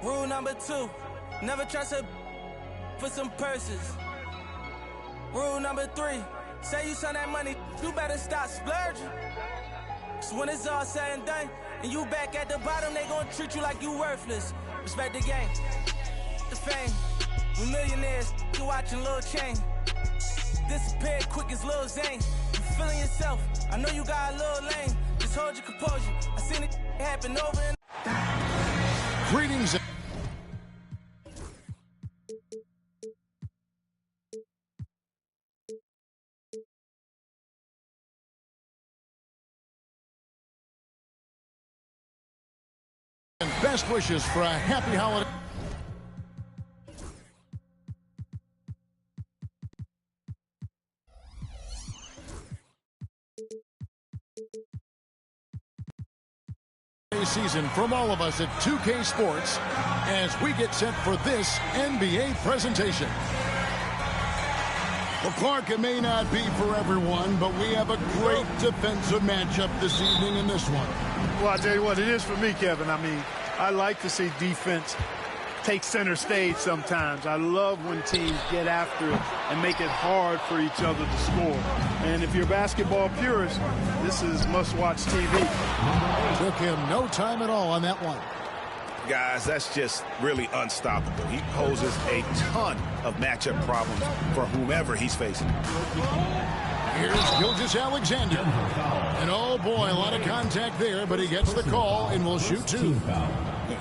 Rule number 2, never trust a for some purses. Rule number 3, say you send that money, you better stop splurging. So when it's all said and done, and you back at the bottom, they gon' treat you like you worthless. Respect the game, the fame. We millionaires, you watching Lil Chain. Disappeared quick as Lil Zane. You feeling yourself, I know you got a little lame. Just hold your composure, I seen it happen over and Greetings. And best wishes for a happy holiday. Season from all of us at 2K Sports as we get set for this NBA presentation. Well, Clark, it may not be for everyone, but we have a great defensive matchup this evening in this one. Well, I tell you what, it is for me, Kevin. I mean, I like to see defense take center stage sometimes. I love when teams get after it and make it hard for each other to score. And if you're a basketball purist, this is must-watch TV. Took him no time at all on that one. Guys, that's just really unstoppable. He poses a ton of matchup problems for whomever he's facing. Here's Gilgeous-Alexander. And oh boy, a lot of contact there, but he gets the call and will shoot two.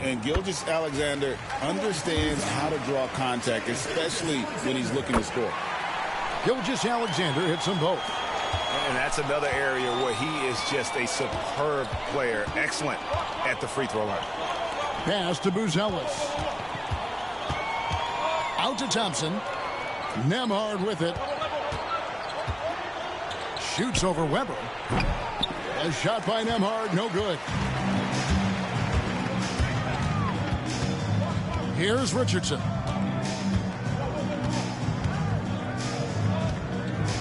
And Gilgeous-Alexander understands how to draw contact, especially when he's looking to score. Gilgeous-Alexander hits them both. And that's another area where he is just a superb player. Excellent at the free throw line. Pass to Buzelis. Out to Thompson. Nembhard with it. Shoots over Weber. A shot by Nembhard, no good. Here's Richardson.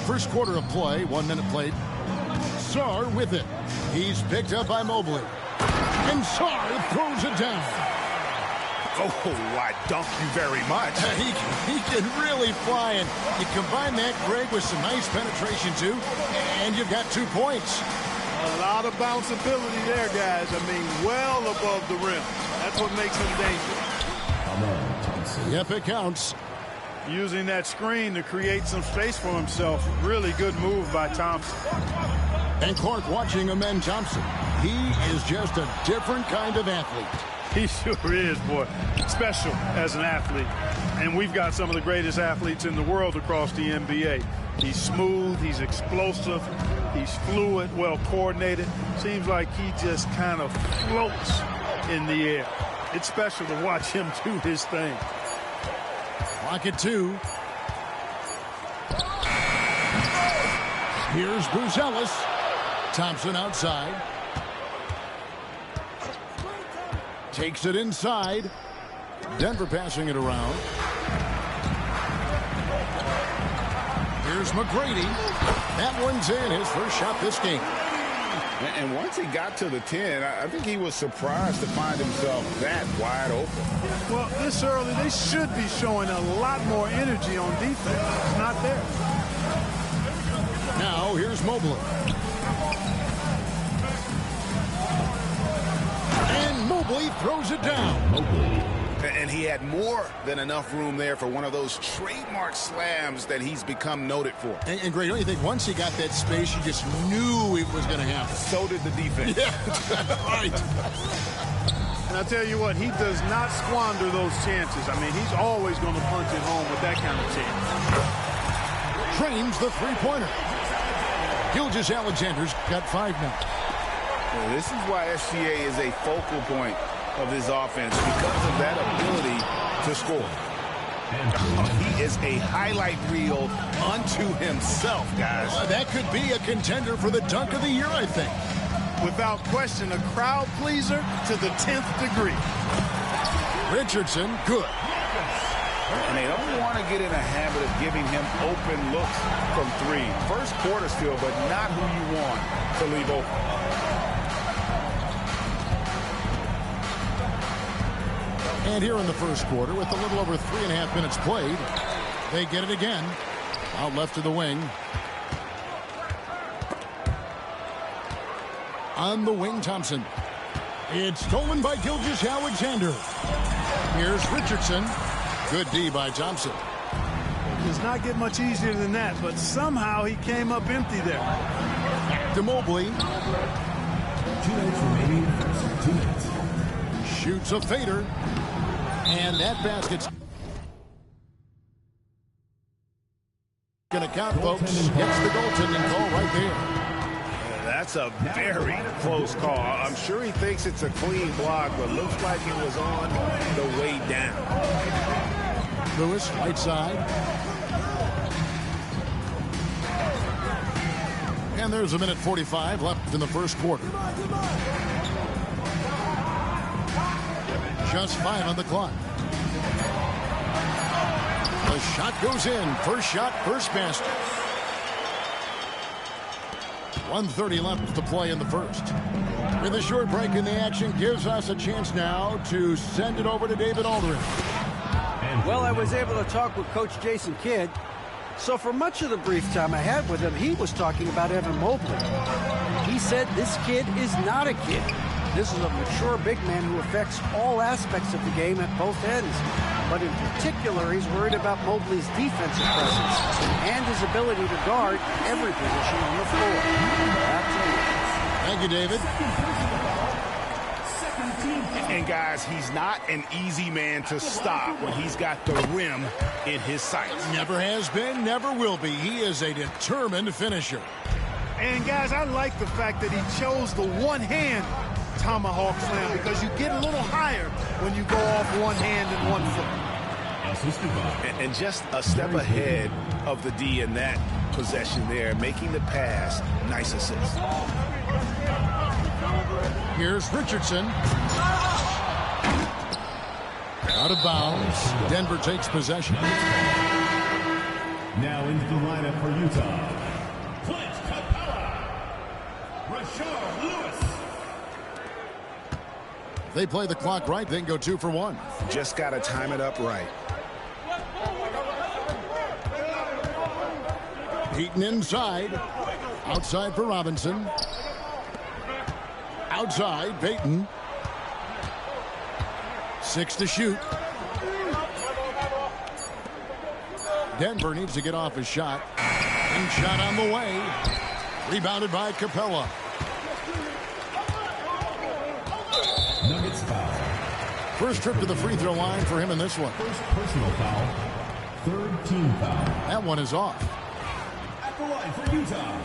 First quarter of play, 1 minute played. Sarr with it. He's picked up by Mobley. And Sarr throws it down. Oh, I dunk you very much. He can really fly, and you combine that, Greg, with some nice penetration, too, and you've got 2 points. A lot of bounceability there, guys. I mean, well above the rim. That's what makes him dangerous. Yep, it counts. Using that screen to create some space for himself. Really good move by Thompson. And Clark watching Amen Thompson. He is just a different kind of athlete. He sure is, boy. Special as an athlete. And we've got some of the greatest athletes in the world across the NBA. He's smooth, he's explosive, he's fluid, well coordinated. Seems like he just kind of floats in the air. It's special to watch him do his thing. Clock at 2. Here's Buzelis. Thompson outside. Takes it inside. Denver passing it around. Here's McGrady. That one's in, his first shot this game. And once he got to the 10, I think he was surprised to find himself that wide open. Well, this early, they should be showing a lot more energy on defense. It's not there. Now, here's Mobley. And Mobley throws it down. And he had more than enough room there for one of those trademark slams that he's become noted for. And Greg, don't you think once he got that space, you just knew it was going to happen? So did the defense. Yeah, right. And I'll tell you what, he does not squander those chances. I mean, he's always going to punch it home with that kind of chance. Trains the three-pointer. Gilgeous-Alexander's got 5 now. Well, this is why SGA is a focal point of this offense, because of that ability to score. He is a highlight reel unto himself, guys. That could be a contender for the dunk of the year, I think. Without question, a crowd pleaser to the 10th degree. Richardson, good. And they don't want to get in a habit of giving him open looks from 3. First quarter still, but not who you want to leave open. And here in the first quarter, with a little over 3.5 minutes played, they get it again. Out left to the wing. On the wing, Thompson. It's stolen by Gilgeous-Alexander. Here's Richardson. Good D by Thompson. It does not get much easier than that, but somehow he came up empty there. Back to Mobley. 2 minutes remaining. 2 minutes. Shoots a fader. And that basket's going to count, folks. Gets the goaltending call right there. That's a very close call. I'm sure he thinks it's a clean block, but looks like it was on the way down. Lewis, right side. And there's 1:45 left in the first quarter. Just 5 on the clock. The shot goes in. First shot, first basket. 1:30 left to play in the first. With a short break in the action, gives us a chance now to send it over to David Aldridge. Well, I was able to talk with Coach Jason Kidd. So for much of the brief time I had with him, he was talking about Evan Mobley. He said this kid is not a kid. This is a mature big man who affects all aspects of the game at both ends. But in particular, he's worried about Mobley's defensive presence and his ability to guard every position on the floor. Back to you. Thank you, David. And guys, he's not an easy man to stop when he's got the rim in his sights. Never has been, never will be. He is a determined finisher. And guys, I like the fact that he chose the one-hand tomahawk slam because you get a little higher when you go off one hand and 1 foot. And just a step ahead of the D in that possession there, making the pass. Nice assist. Here's Richardson. Out of bounds. Denver takes possession. Now into the lineup for Utah. Clint Capella. Rashard Lewis. They play the clock right, then go 2 for 1. Just got to time it up right. Heaton inside. Outside for Robinson. Outside, Payton. 6 to shoot. Denver needs to get off his shot. And shot on the way. Rebounded by Capella. Nuggets foul. First trip to the free throw line for him in this one. First personal foul. Third team foul. That one is off. At the line for Utah.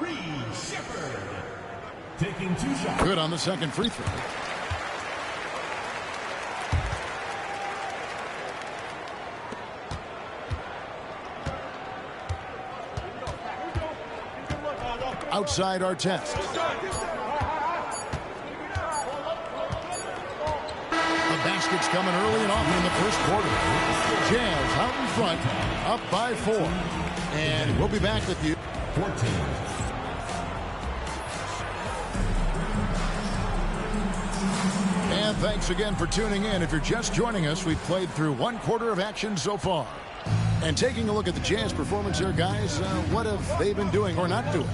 Reed Shepherd. Taking 2 shots. Good on the second free throw. Outside Artest. The basket's coming early and often in the first quarter. Jazz out in front, up by 4. And we'll be back with you. 14. And thanks again for tuning in. If you're just joining us, we've played through 1 quarter of action so far. And taking a look at the Jazz performance here, guys, what have they been doing or not doing?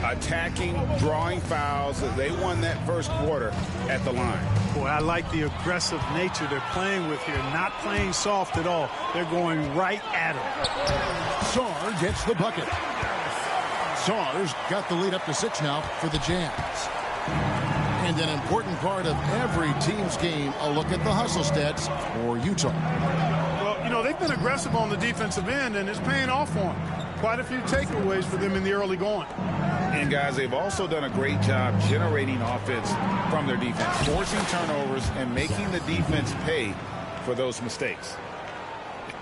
Attacking, drawing fouls. They won that first quarter at the line. Boy, I like the aggressive nature they're playing with here. Not playing soft at all. They're going right at him. Sarr gets the bucket. Sarr's got the lead up to 6 now for the Jazz. And an important part of every team's game, a look at the hustle stats for Utah. Well, you know, they've been aggressive on the defensive end, and it's paying off for them. Quite a few takeaways for them in the early going. And, guys, they've also done a great job generating offense from their defense, forcing turnovers and making the defense pay for those mistakes.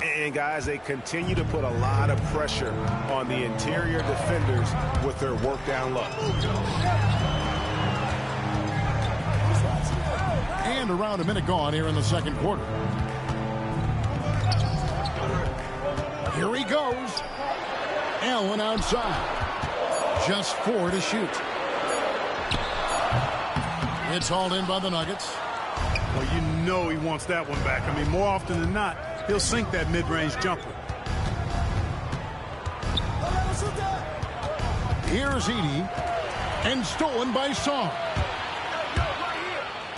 And, guys, they continue to put a lot of pressure on the interior defenders with their work down low. And around a minute gone here in the second quarter. Here he goes. Allen outside. Just 4 to shoot. It's hauled in by the Nuggets. Well, you know he wants that one back. I mean, more often than not, he'll sink that mid-range jumper. Here's Edey, and stolen by Sarr.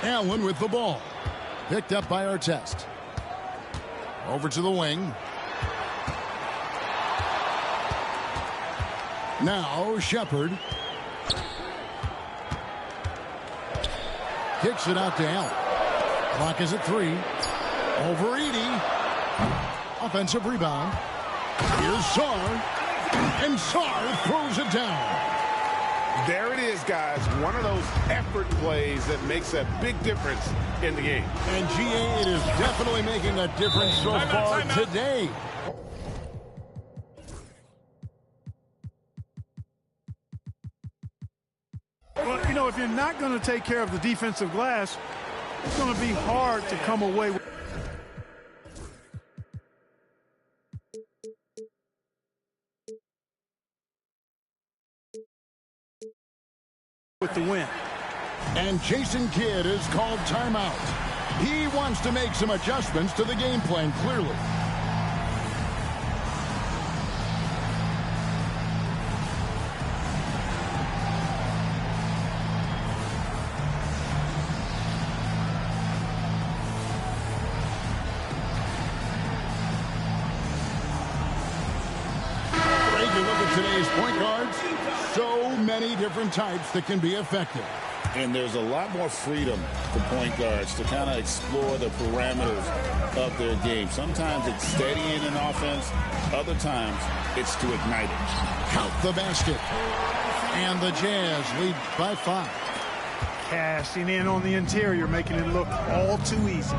Allen with the ball. Picked up by Artest. Over to the wing. Now Shepard. Kicks it out to Allen. Clock is at 3. Over Edey. Offensive rebound. Here's Sarr. And Sarr throws it down. There it is, guys. One of those effort plays that makes a big difference in the game. And GA, it is definitely making a difference so far today. Well, you know, if you're not going to take care of the defensive glass, it's going to be hard to come away with the win. And Jason Kidd is called timeout. He wants to make some adjustments to the game plan, clearly. Today's point guards, so many different types that can be effective. And there's a lot more freedom for point guards to kind of explore the parameters of their game. Sometimes it's steadying an offense. Other times it's to ignite it. Count the basket. And the Jazz lead by 5. Cashing in on the interior, making it look all too easy.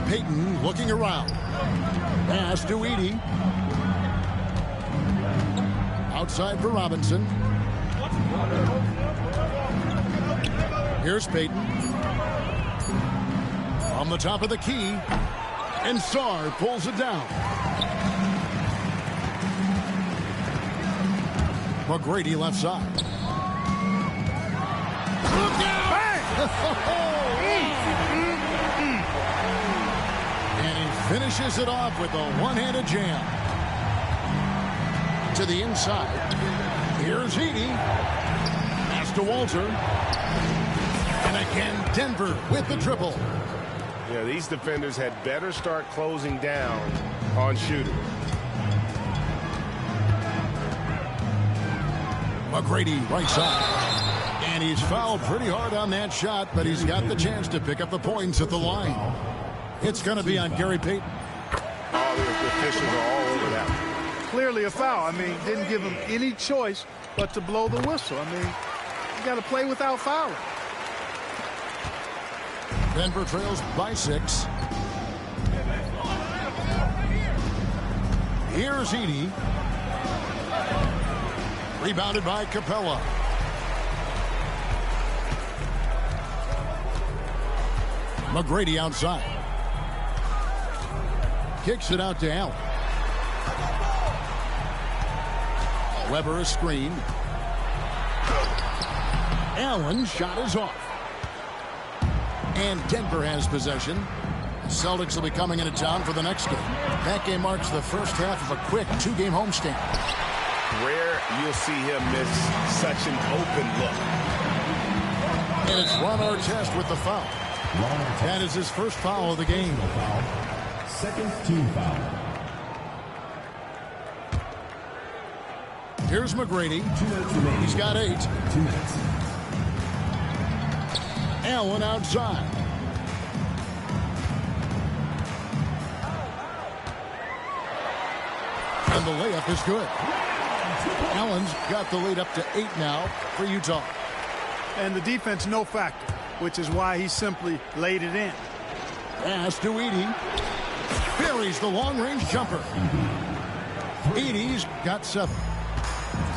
Payton looking around. Pass to Edey. Outside for Robinson. Here's Payton. On the top of the key. And Sarr pulls it down. McGrady left side. Look out! And he finishes it off with a one-handed jam. To the inside. Here's Edey. Pass to Walter. And again, Denver with the triple. Yeah, these defenders had better start closing down on shooters. McGrady right side. And he's fouled pretty hard on that shot, but he's got the chance to pick up the points at the line. It's going to be on Gary Payton. All the officials are all over that. Clearly a foul. I mean, didn't give him any choice but to blow the whistle. I mean, you got to play without fouling. Denver trails by 6. Here's Edey. Rebounded by Capella. McGrady outside. Kicks it out to Allen. Weber a screen. Allen shot is off. And Denver has possession. The Celtics will be coming into town for the next game. That game marks the first half of a quick 2-game homestand. Rare you'll see him miss such an open look. And it's Ron Artest with the foul. That is his first foul of the game. Second team foul. Here's McGrady. He's got 8. 2 minutes. Allen outside. And the layup is good. Allen's got the lead up to 8 now for Utah. And the defense no factor, which is why he simply laid it in. Pass to Edey. Buries the long-range jumper. Edey's got 7.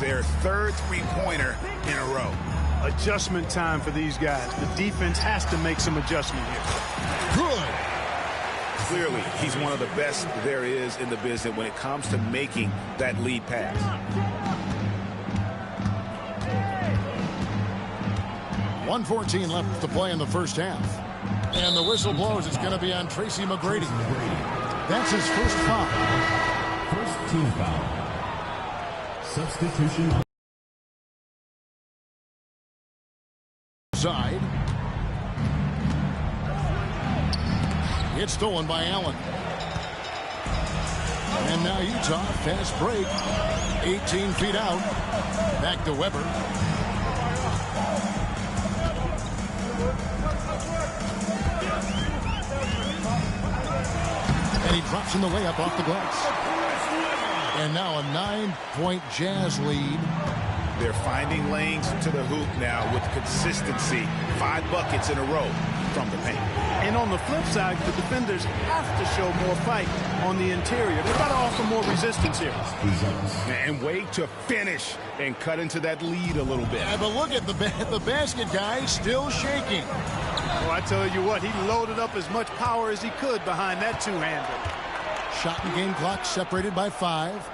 Their third three-pointer in a row. Adjustment time for these guys. The defense has to make some adjustment here. Good. Clearly, he's one of the best there is in the business when it comes to making that lead pass. 1:14 left to play in the first half. And the whistle blows. It's going to be on Tracy McGrady. That's his first foul. First team foul. Substitution. Side. It's stolen by Allen. And now Utah, fast break. 18 feet out. Back to Weber. And he drops in the layup off the glass. And now a 9-point Jazz lead. They're finding lanes to the hoop now with consistency. 5 buckets in a row from the paint. And on the flip side, the defenders have to show more fight on the interior. They've got to offer more resistance here. And wait to finish and cut into that lead a little bit. Yeah, but look at the basket guy still shaking. Oh, I tell you what, he loaded up as much power as he could behind that two-hander. Shot and game clock separated by 5.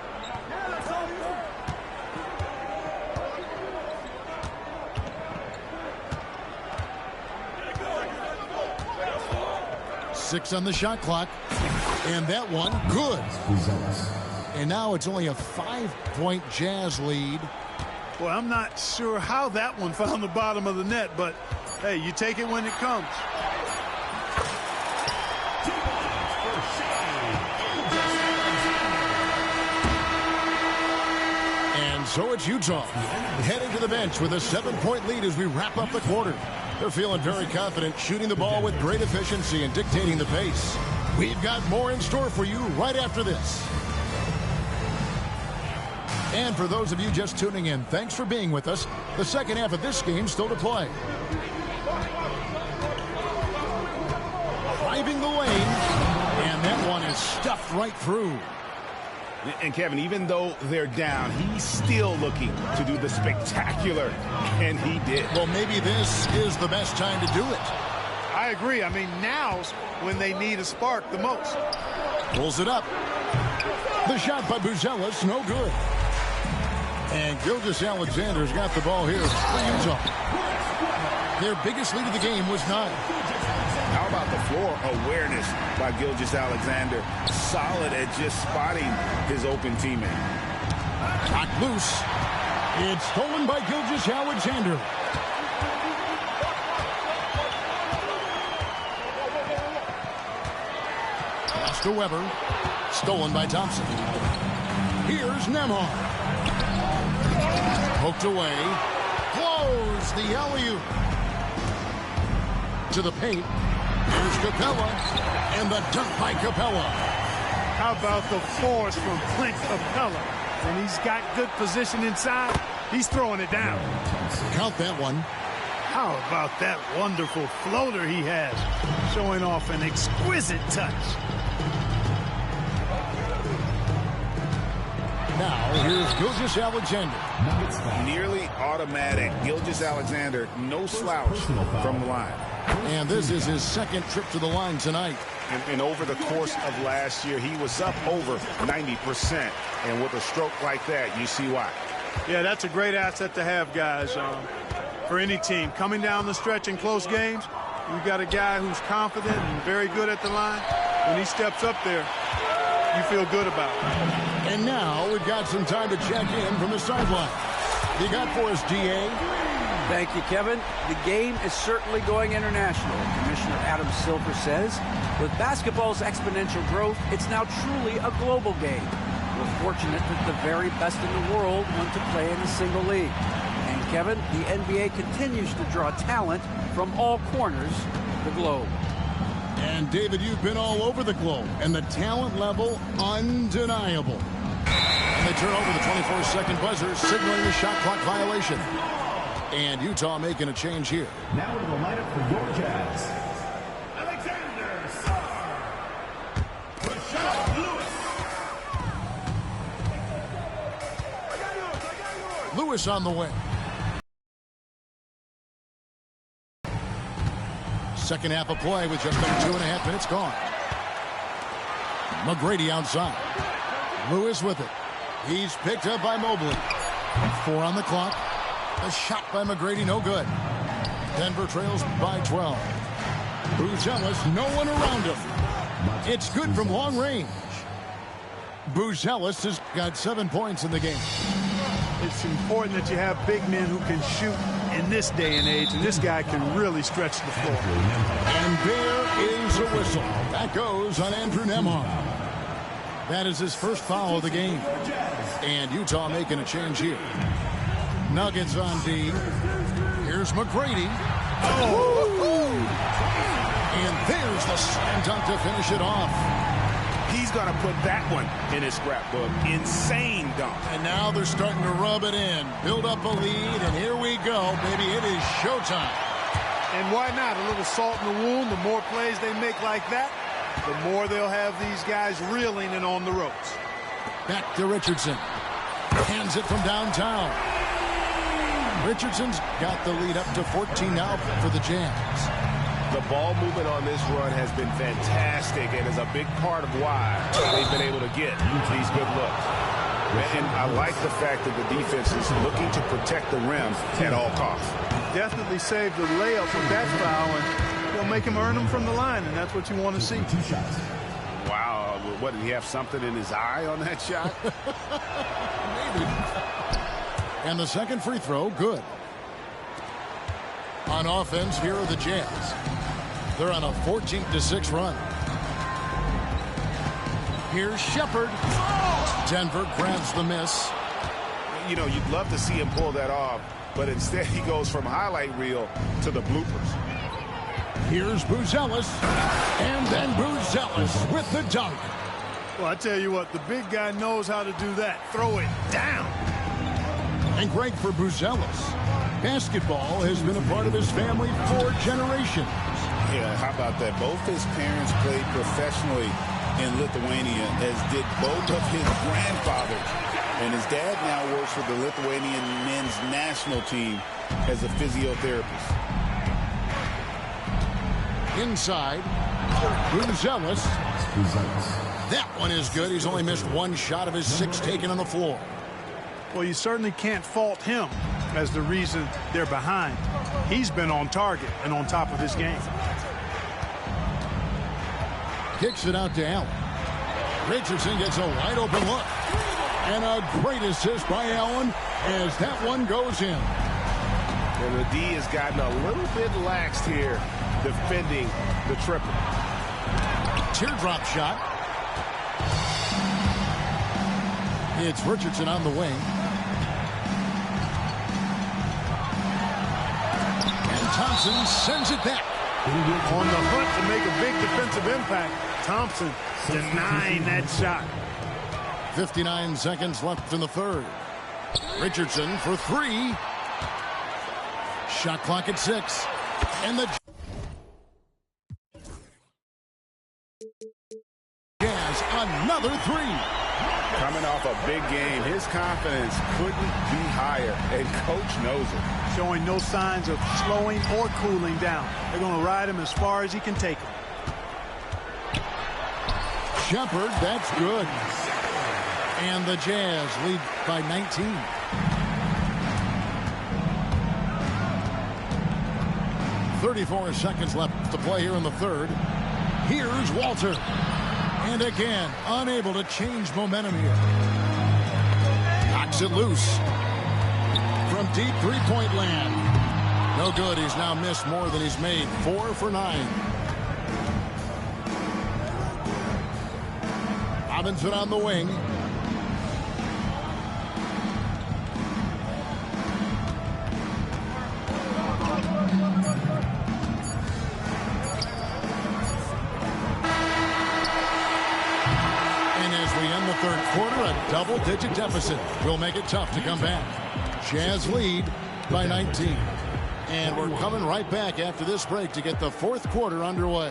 Six on the shot clock. And that one, good. And now it's only a 5-point Jazz lead. Well, I'm not sure how that one found the bottom of the net, but, hey, you take it when it comes. And so it's Utah heading to the bench with a 7-point lead as we wrap up the quarter. They're feeling very confident, shooting the ball with great efficiency and dictating the pace. We've got more in store for you right after this. And for those of you just tuning in, thanks for being with us. The second half of this game still to play. Driving the lane, and that one is stuffed right through. And Kevin, even though they're down, he's still looking to do the spectacular, and he did. Well, maybe this is the best time to do it. I agree. I mean, now's when they need a spark the most. Pulls it up. The shot by Buzelis, no good. And Gilgeous-Alexander's got the ball here for Utah. Their biggest lead of the game was 9. How about the floor awareness by Gilgeous-Alexander? Solid at just spotting his open teammate. Shot loose. It's stolen by Gilgeous-Alexander. Pass to Weber. Stolen by Thompson. Here's Nembhard. Poked away. Close the alley-oop. To the paint. Here's Capella. And the dunk by Capella. How about the force from Clint Capella? And he's got good position inside. He's throwing it down. Count that one. How about that wonderful floater he has? Showing off an exquisite touch. Now, here's Gilgeous-Alexander. Nearly automatic. Gilgeous-Alexander, no slouch from the line. And this is his second trip to the line tonight. And over the course of last year, he was up over 90%. And with a stroke like that, you see why. Yeah, that's a great asset to have, guys, for any team. Coming down the stretch in close games, you've got a guy who's confident and very good at the line. When he steps up there, you feel good about it. And now we've got some time to check in from the sideline. You got for us, DA? Thank you, Kevin. The game is certainly going international. Commissioner Adam Silver says, with basketball's exponential growth, it's now truly a global game. We're fortunate that the very best in the world want to play in a single league. And Kevin, the NBA continues to draw talent from all corners of the globe. And David, you've been all over the globe, and the talent level undeniable. And they turn over the 24-second buzzer, signaling the shot clock violation. And Utah making a change here. Now to the lineup for your Jazz. Alexander Sarr. Rashard Lewis. Lewis on the wing. Second half of play with just under 2.5 minutes gone. McGrady outside. Lewis with it. He's picked up by Mobley. 4 on the clock. A shot by McGrady, no good. Denver trails by 12. Buzelis, no one around him. It's good from long range. Buzelis has got 7 points in the game. It's important that you have big men who can shoot in this day and age, and this guy can really stretch the floor. And there is a whistle. That goes on Andrew Nembhard. That is his first foul of the game. And Utah making a change here. Nuggets on D. Here's McGrady. Oh! And there's the slam dunk to finish it off. He's going to put that one in his scrapbook. Insane dunk. And now they're starting to rub it in. Build up a lead, and here we go, baby. It is showtime. And why not? A little salt in the wound. The more plays they make like that, the more they'll have these guys reeling and on the ropes. Back to Richardson. Hands it from downtown. Richardson's got the lead up to 14 now for the Jazz. The ball movement on this run has been fantastic and is a big part of why they've been able to get these good looks. And I like the fact that the defense is looking to protect the rim at all costs. Definitely saved the layup with that foul, and they'll make him earn them from the line, and that's what you want to see. Wow. What, did he have something in his eye on that shot? Maybe. And the second free throw, good. On offense, here are the Jazz. They're on a 14-6 run. Here's Shepherd. Denver grabs the miss. You know, you'd love to see him pull that off, but instead he goes from highlight reel to the bloopers. Here's Buzelis. And then Buzelis with the dunk. Well, I tell you what, the big guy knows how to do that. Throw it down. And great for Buzelis. Basketball has been a part of his family for generations. Yeah, how about that? Both his parents played professionally in Lithuania, as did both of his grandfathers. And his dad now works for the Lithuanian men's national team as a physiotherapist. Inside, Buzelis. That one is good. He's only missed one shot of his 6 taken on the floor. Well, you certainly can't fault him as the reason they're behind. He's been on target and on top of his game. Kicks it out to Allen. Richardson gets a wide open look. And a great assist by Allen as that one goes in. And the D has gotten a little bit laxed here defending the triple. Teardrop shot. It's Richardson on the wing. And Thompson sends it back. On the hunt to make a big defensive impact. Thompson denying that shot. 59 seconds left in the third. Richardson for 3. Shot clock at 6. And the Jazz another 3. Coming off a big game, his confidence couldn't be higher, and coach knows it. Showing no signs of slowing or cooling down. They're going to ride him as far as he can take him. Shepherd, that's good. And the Jazz lead by 19. .34 seconds left to play here in the third. Here's Walter. And again, unable to change momentum here. Knocks it loose. From deep three-point land. No good. He's now missed more than he's made. 4 for 9. Robinson on the wing. Third quarter, a double-digit deficit will make it tough to come back. Jazz lead by 19. And we're coming right back after this break to get the fourth quarter underway.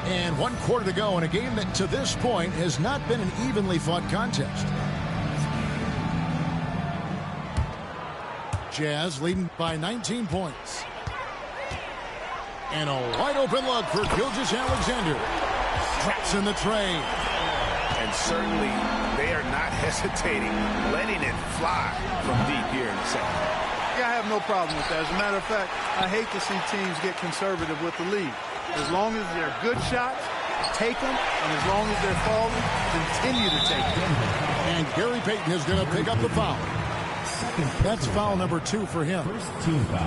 And 1 quarter to go in a game that to this point has not been an evenly fought contest. Jazz leading by 19 points. And a wide open look for Gilgeous-Alexander. Traps in the tray. And certainly they are not hesitating, letting it fly from deep here in the second. Yeah, I have no problem with that. As a matter of fact, I hate to see teams get conservative with the lead. As long as they're good shots, take them, and as long as they're falling, continue to take them. And Gary Payton is going to pick up the foul. That's foul number 2 for him.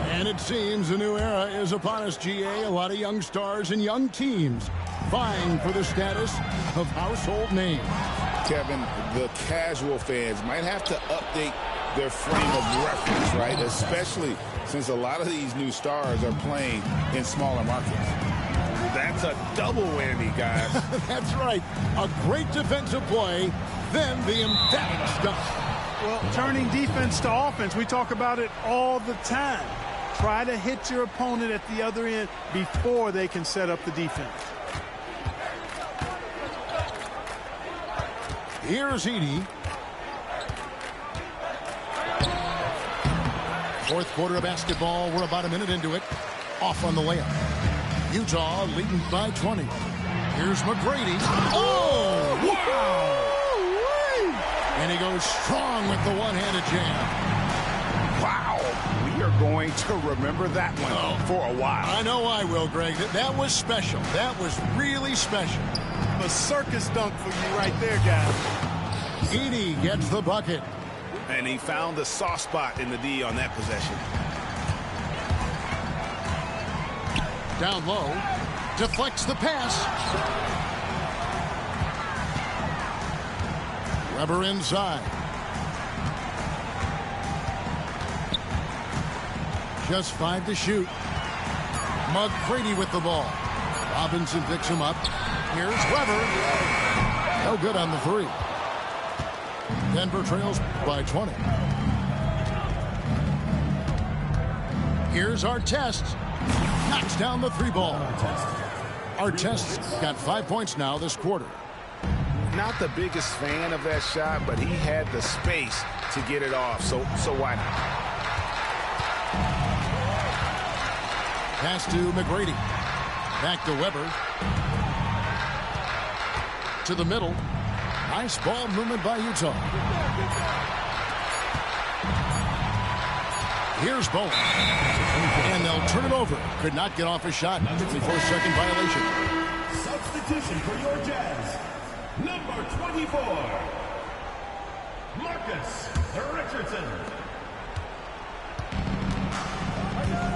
And it seems a new era is upon us, GA. A lot of young stars and young teams vying for the status of household names. Kevin, the casual fans might have to update their frame of reference, right? Especially since a lot of these new stars are playing in smaller markets. That's a double whammy, guys. That's right. A great defensive play, then the emphatic stuff. Well, turning defense to offense, we talk about it all the time. Try to hit your opponent at the other end before they can set up the defense. Here's Edey. Fourth quarter of basketball. We're about a minute into it. Off on the layup. Utah leading by 20. Here's McGrady. Oh, wow! And he goes strong with the one-handed jam. Wow. We are going to remember that one for a while. I know I will, Greg. That was special. That was really special. A circus dunk for you right there, guys. Edey gets the bucket. And he found the soft spot in the D on that possession. Down low. Deflects the pass. Weber inside. Just 5 to shoot. McGrady with the ball. Robinson picks him up. Here's Weber. No good on the 3. Denver trails by 20. Here's Artest. Knocks down the 3 ball. Artest's got 5 points now this quarter. Not the biggest fan of that shot, but he had the space to get it off, so why not? Pass to McGrady. Back to Weber. To the middle. Nice ball movement by Utah. Here's Bowen. And they'll turn it over. Could not get off a shot before a second violation. Substitution for your Jazz. Number 24, Marcus Richardson.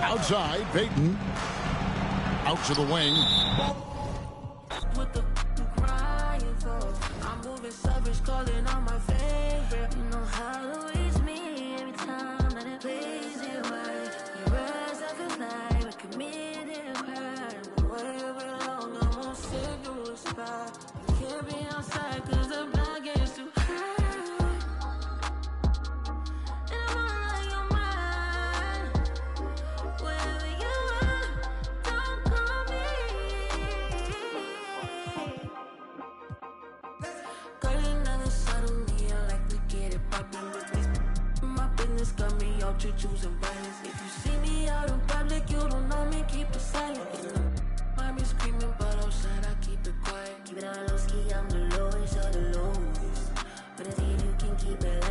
Outside, Payton. Out to the wing. What the crying for? I'm moving savage, calling on my favorite. You know how it waits me every time that it plays it right. You rise up at night, we committed a crime. Wherever long, I won't save you a spot. Can't be outside cause the block gets too high. And I'm all on your mind. Wherever you are, don't call me. Girl, you never settle me, I like to get it poppin' with this. My business got me out to choosing violence. If you see me out in public, you don't know me, keep it silent. I be screaming, but outside I keep it quiet. Keep it on low ski, I'm the lowest of the lowest. But I think you can keep it